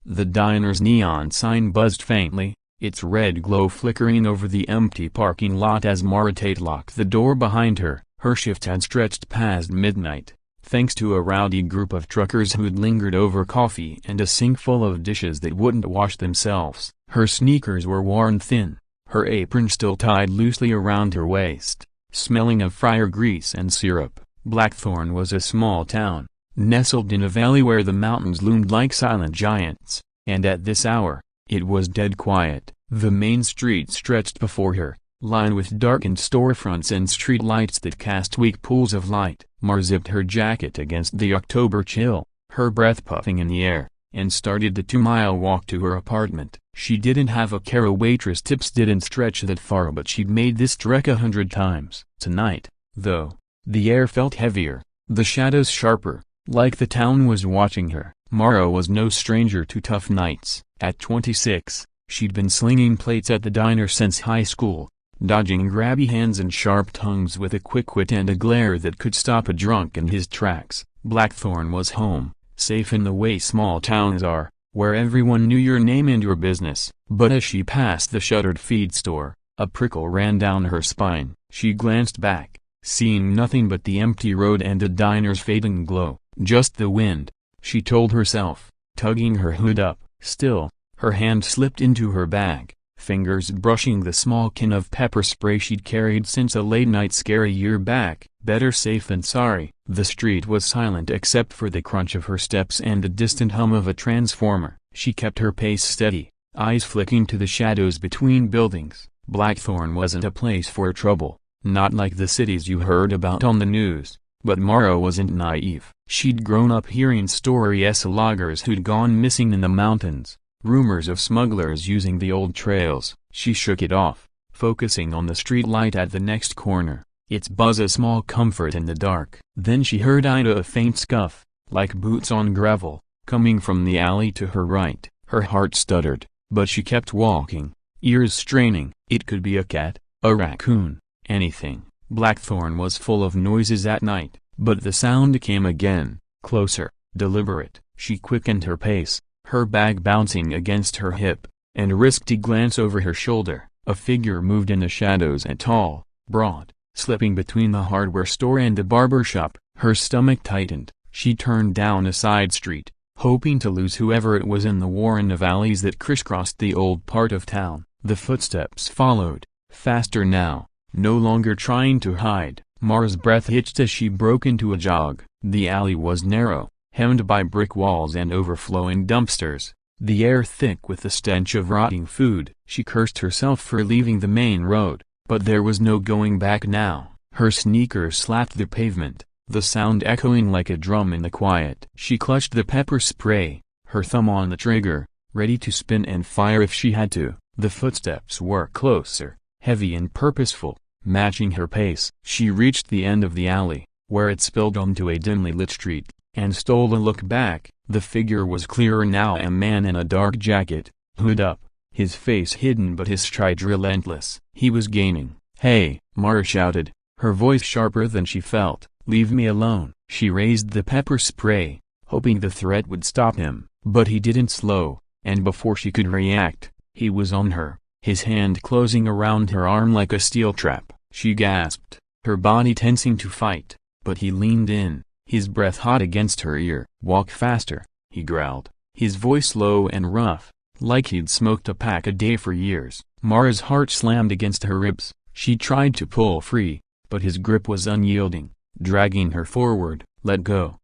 The diner's neon sign buzzed faintly, its red glow flickering over the empty parking lot as Mara Tate locked the door behind her. Her shift had stretched past midnight, thanks to a rowdy group of truckers who'd lingered over coffee and a sink full of dishes that wouldn't wash themselves. Her sneakers were worn thin, her apron still tied loosely around her waist, smelling of fryer grease and syrup. Blackthorn was a small town, nestled in a valley where the mountains loomed like silent giants, and at this hour, it was dead quiet. The main street stretched before her, lined with darkened storefronts and street lights that cast weak pools of light. Mar zipped her jacket against the October chill, her breath puffing in the air, and started the 2-mile walk to her apartment. She didn't have a care, a waitress tips didn't stretch that far, but she'd made this trek 100 times. Tonight, though, the air felt heavier, the shadows sharper, like the town was watching her. Mara was no stranger to tough nights. At 26, she'd been slinging plates at the diner since high school, dodging grabby hands and sharp tongues with a quick wit and a glare that could stop a drunk in his tracks. Blackthorn was home, safe in the way small towns are, where everyone knew your name and your business. But as she passed the shuttered feed store, a prickle ran down her spine. She glanced back, seeing nothing but the empty road and the diner's fading glow. Just the wind, she told herself, tugging her hood up. Still, her hand slipped into her bag, fingers brushing the small can of pepper spray she'd carried since a late-night scare a year back. Better safe than sorry. The street was silent except for the crunch of her steps and the distant hum of a transformer. She kept her pace steady, eyes flicking to the shadows between buildings. Blackthorn wasn't a place for trouble, not like the cities you heard about on the news. But Mara wasn't naive. She'd grown up hearing stories of loggers who'd gone missing in the mountains, rumors of smugglers using the old trails. She shook it off, focusing on the street light at the next corner, its buzz a small comfort in the dark. Then she heard Ida, a faint scuff, like boots on gravel, coming from the alley to her right. Her heart stuttered, but she kept walking, ears straining. It could be a cat, a raccoon, anything. Blackthorn was full of noises at night, but the sound came again, closer, deliberate. She quickened her pace, her bag bouncing against her hip, and risked a glance over her shoulder. A figure moved in the shadows, and tall, broad, slipping between the hardware store and the barber shop. Her stomach tightened. She turned down a side street, hoping to lose whoever it was in the warren of alleys that crisscrossed the old part of town. The footsteps followed, faster now, no longer trying to hide. Mara's breath hitched as she broke into a jog. The alley was narrow, hemmed by brick walls and overflowing dumpsters, the air thick with the stench of rotting food. She cursed herself for leaving the main road, but there was no going back now. Her sneakers slapped the pavement, the sound echoing like a drum in the quiet. She clutched the pepper spray, her thumb on the trigger, ready to spin and fire if she had to. The footsteps were closer, heavy and purposeful, matching her pace. She reached the end of the alley, where it spilled onto a dimly lit street, and stole a look back. The figure was clearer now, a man in a dark jacket, hood up, his face hidden but his stride relentless. He was gaining. "Hey!" Mara shouted, her voice sharper than she felt. "Leave me alone." She raised the pepper spray, hoping the threat would stop him, but he didn't slow, and before she could react, he was on her, his hand closing around her arm like a steel trap. She gasped, her body tensing to fight, but he leaned in, his breath hot against her ear. "Walk faster," he growled, his voice low and rough, like he'd smoked a pack a day for years. Mara's heart slammed against her ribs. She tried to pull free, but his grip was unyielding, dragging her forward. "Let go,"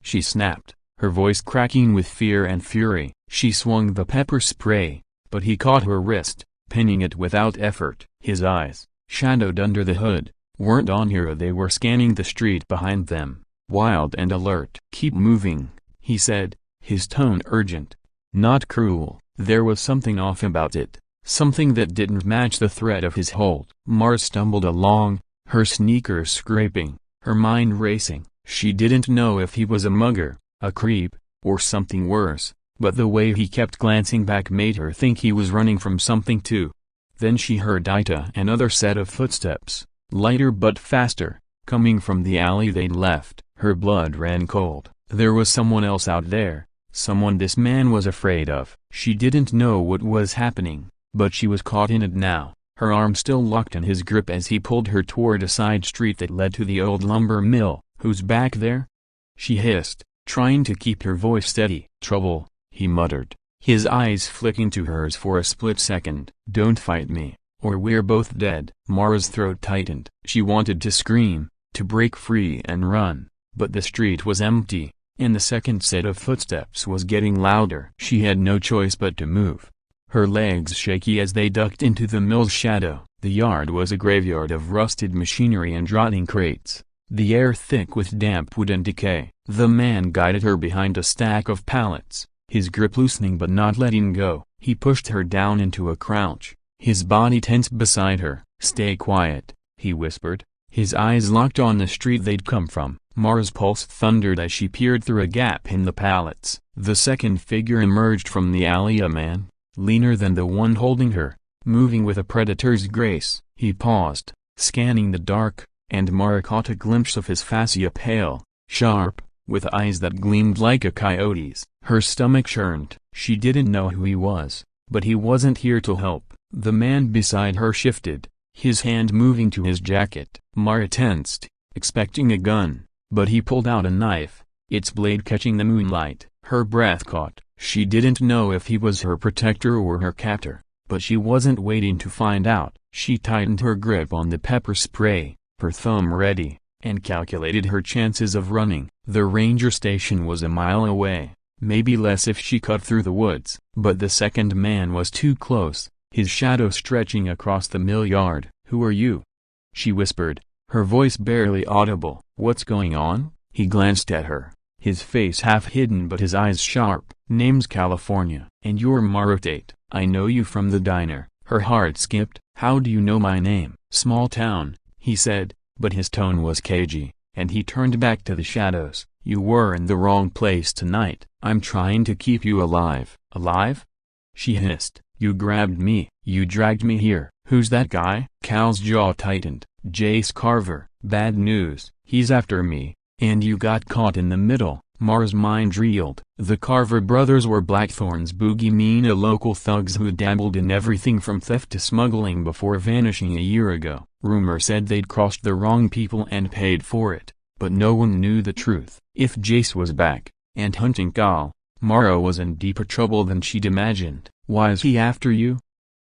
she snapped, her voice cracking with fear and fury. She swung the pepper spray, but he caught her wrist, pinning it without effort. His eyes, shadowed under the hood, weren't on her, they were scanning the street behind them, wild and alert. "Keep moving," he said, his tone urgent, not cruel. There was something off about it, something that didn't match the threat of his hold. Mara stumbled along, her sneakers scraping, her mind racing. She didn't know if he was a mugger, a creep, or something worse, but the way he kept glancing back made her think he was running from something too. Then she heard another set of footsteps, lighter but faster, coming from the alley they'd left. Her blood ran cold. There was someone else out there, Someone this man was afraid of. She didn't know what was happening, but she was caught in it now, her arm still locked in his grip as he pulled her toward a side street that led to the old lumber mill. "Who's back there?" she hissed, trying to keep her voice steady. "Trouble," he muttered, his eyes flicking to hers for a split second. "Don't fight me, or we're both dead." Mara's throat tightened. She wanted to scream, to break free and run, but the street was empty, and the second set of footsteps was getting louder. She had no choice but to move, her legs shaky as they ducked into the mill's shadow. The yard was a graveyard of rusted machinery and rotting crates, the air thick with damp wood and decay. The man guided her behind a stack of pallets, his grip loosening but not letting go. He pushed her down into a crouch, his body tense beside her. "Stay quiet," he whispered, his eyes locked on the street they'd come from. Mara's pulse thundered as she peered through a gap in the pallets. The second figure emerged from the alley, a man, leaner than the one holding her, moving with a predator's grace. He paused, scanning the dark, and Mara caught a glimpse of his fascia, pale, sharp, with eyes that gleamed like a coyote's. Her stomach churned. She didn't know who he was, but he wasn't here to help. The man beside her shifted, his hand moving to his jacket. Mara tensed, expecting a gun, but he pulled out a knife, its blade catching the moonlight. Her breath caught. She didn't know if he was her protector or her captor, but she wasn't waiting to find out. She tightened her grip on the pepper spray, her thumb ready, and calculated her chances of running. The ranger station was a mile away, maybe less if she cut through the woods. But the second man was too close, his shadow stretching across the mill yard. "Who are you?" she whispered, her voice barely audible. "What's going on?" He glanced at her, his face half hidden but his eyes sharp. "Name's California." "And you're Mara Tate. I know you from the diner." Her heart skipped. "How do you know my name?" "Small town," he said, but his tone was cagey, and he turned back to the shadows. "You were in the wrong place tonight. I'm trying to keep you alive." "Alive?" she hissed. "You grabbed me. You dragged me here." "Who's that guy?" Cal's jaw tightened. "Jace Carver." "Bad news. He's after me, and you got caught in the middle." Mara's mind reeled. The Carver brothers were Blackthorn's boogeymen, local thugs who dabbled in everything from theft to smuggling before vanishing a year ago. Rumor said they'd crossed the wrong people and paid for it, but no one knew the truth. If Jace was back, and hunting Cal, Mara was in deeper trouble than she'd imagined. "Why is he after you?"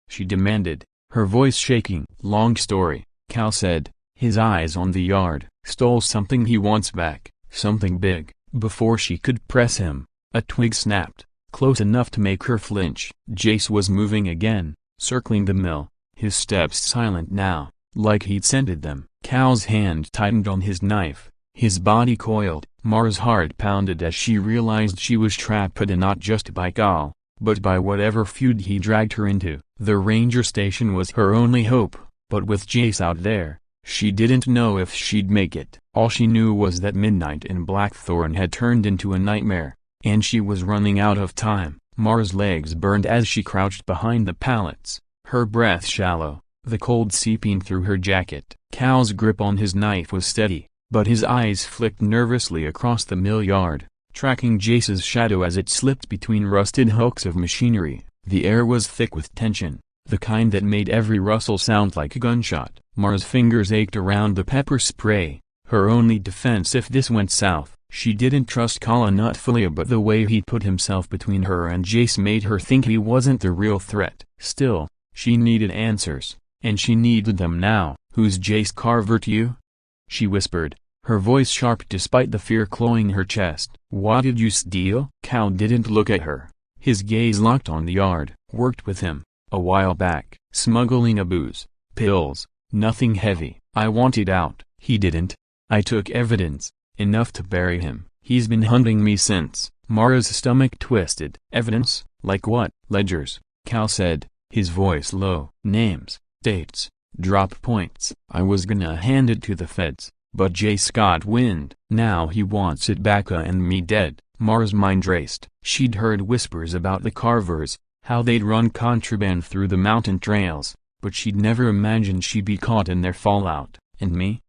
she demanded, her voice shaking. "Long story," Cal said, his eyes on the yard. "Stole something he wants back, something big." Before she could press him, a twig snapped, close enough to make her flinch. Jace was moving again, circling the mill, his steps silent now, like he'd scented them. Cal's hand tightened on his knife, his body coiled. Mara's heart pounded as she realized she was trapped not just by Cal, but by whatever feud he dragged her into. The ranger station was her only hope, but with Jace out there, she didn't know if she'd make it. All she knew was that midnight in Blackthorn had turned into a nightmare, and she was running out of time. Mara's legs burned as she crouched behind the pallets, her breath shallow, the cold seeping through her jacket. Cal's grip on his knife was steady, but his eyes flicked nervously across the mill yard, tracking Jace's shadow as it slipped between rusted hulks of machinery. The air was thick with tension, the kind that made every rustle sound like a gunshot. Mara's fingers ached around the pepper spray, her only defense if this went south. She didn't trust Colin, not fully, but the way he'd put himself between her and Jace made her think he wasn't the real threat. Still, she needed answers, and she needed them now. "Who's Jace Carver to you?" she whispered, her voice sharp despite the fear cloying her chest. "What did you steal?" Cal didn't look at her, his gaze locked on the yard. "Worked with him, a while back, smuggling a booze, pills, nothing heavy. I wanted out. He didn't. I took evidence, enough to bury him. He's been hunting me since." Mara's stomach twisted. "Evidence? Like what?" "Ledgers," Cal said, his voice low. "Names, dates, drop points. I was gonna hand it to the feds, but Jace got wind. Now he wants it back and me dead." Mara's mind raced. She'd heard whispers about the Carvers, how they'd run contraband through the mountain trails, but she'd never imagined she'd be caught in their fallout. "And me?"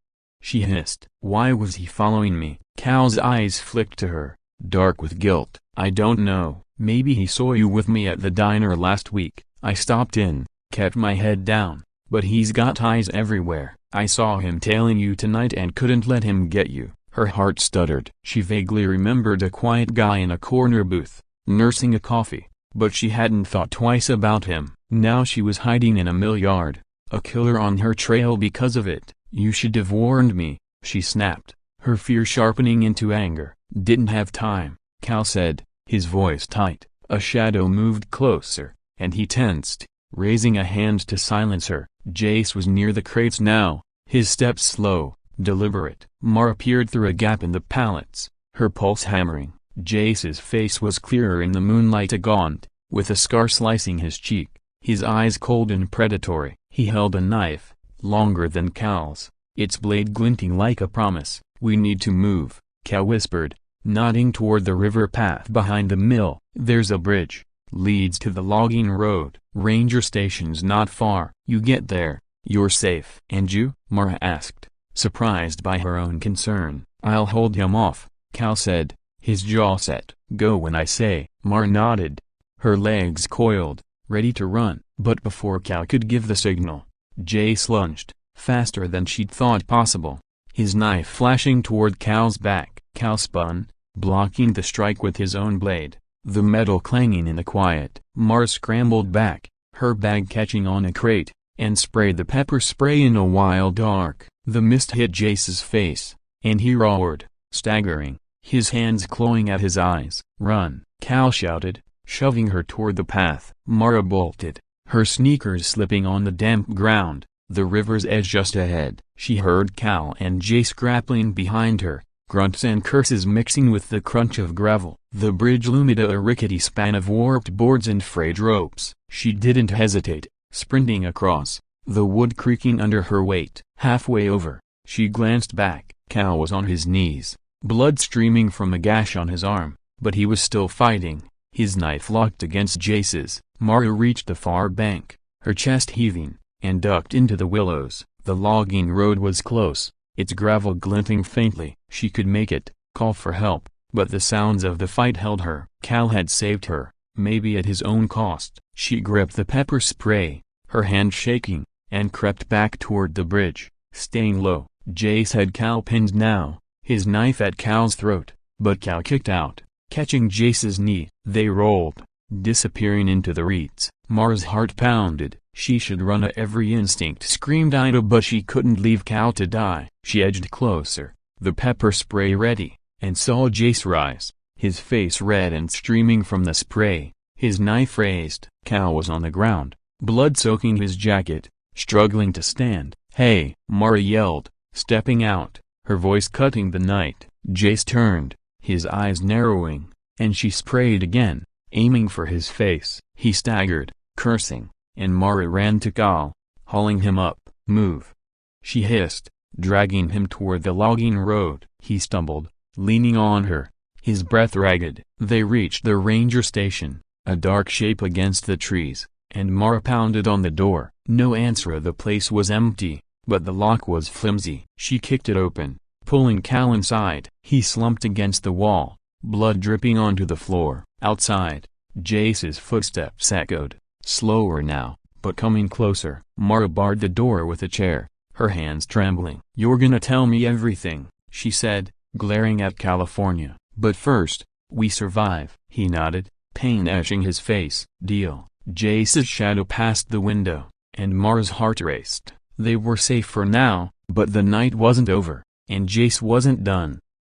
she hissed. "Why was he following me?" Cal's eyes flicked to her, dark with guilt. "I don't know. Maybe he saw you with me at the diner last week. I stopped in, kept my head down, but he's got eyes everywhere. I saw him tailing you tonight and couldn't let him get you." Her heart stuttered. She vaguely remembered a quiet guy in a corner booth, nursing a coffee, but she hadn't thought twice about him. Now she was hiding in a mill yard, a killer on her trail because of it. "You should have warned me," she snapped, her fear sharpening into anger. "Didn't have time," Cal said, his voice tight. A shadow moved closer, and he tensed, raising a hand to silence her. Jace was near the crates now, his steps slow, deliberate. Mara peered through a gap in the pallets, her pulse hammering. Jace's face was clearer in the moonlight, a gaunt, with a scar slicing his cheek, his eyes cold and predatory. He held a knife, longer than Cal's, its blade glinting like a promise. "We need to move," Cal whispered, nodding toward the river path behind the mill. "There's a bridge, leads to the logging road. Ranger station's not far. You get there, you're safe." "And you?" Mara asked, surprised by her own concern. "I'll hold him off," Cal said, his jaw set. "Go when I say." Mara nodded. Her legs coiled, ready to run. But before Cal could give the signal, Jace lunged, faster than she'd thought possible, his knife flashing toward Cal's back. Cal spun, blocking the strike with his own blade, the metal clanging in the quiet. Mara scrambled back, her bag catching on a crate, and sprayed the pepper spray in a wild arc. The mist hit Jace's face, and he roared, staggering, his hands clawing at his eyes. "Run!" Cal shouted, shoving her toward the path. Mara bolted, her sneakers slipping on the damp ground, the river's edge just ahead. She heard Cal and Jace grappling behind her, grunts and curses mixing with the crunch of gravel. The bridge loomed, a rickety span of warped boards and frayed ropes. She didn't hesitate, sprinting across, the wood creaking under her weight. Halfway over, she glanced back. Cal was on his knees, blood streaming from a gash on his arm, but he was still fighting, his knife locked against Jace's. Mara reached the far bank, her chest heaving, and ducked into the willows. The logging road was close, its gravel glinting faintly. She could make it, call for help, but the sounds of the fight held her. Cal had saved her, maybe at his own cost. She gripped the pepper spray, her hand shaking, and crept back toward the bridge, staying low. Jace had Cal pinned now, his knife at Cal's throat, but Cal kicked out, catching Jace's knee. They rolled, disappearing into the reeds. Mara's heart pounded. She should run. Every instinct screamed Ida, but she couldn't leave Cal to die. She edged closer, the pepper spray ready, and saw Jace rise, his face red and streaming from the spray, his knife raised. Cal was on the ground, blood soaking his jacket, struggling to stand. "Hey!" Mara yelled, stepping out, her voice cutting the night. Jace turned, his eyes narrowing, and she sprayed again, aiming for his face. He staggered, cursing, and Mara ran to Cal, hauling him up. "Move!" she hissed, dragging him toward the logging road. He stumbled, leaning on her, his breath ragged. They reached the ranger station, a dark shape against the trees, and Mara pounded on the door. No answer. The place was empty, but the lock was flimsy. She kicked it open, pulling Cal inside. He slumped against the wall, blood dripping onto the floor. Outside, Jace's footsteps echoed, slower now, but coming closer. Mara barred the door with a chair, her hands trembling. "You're gonna tell me everything," she said, glaring at California. "But first, we survive." He nodded, pain etching his face. "Deal." Jace's shadow passed the window, and Mara's heart raced. They were safe for now, but the night wasn't over, and Jace wasn't done.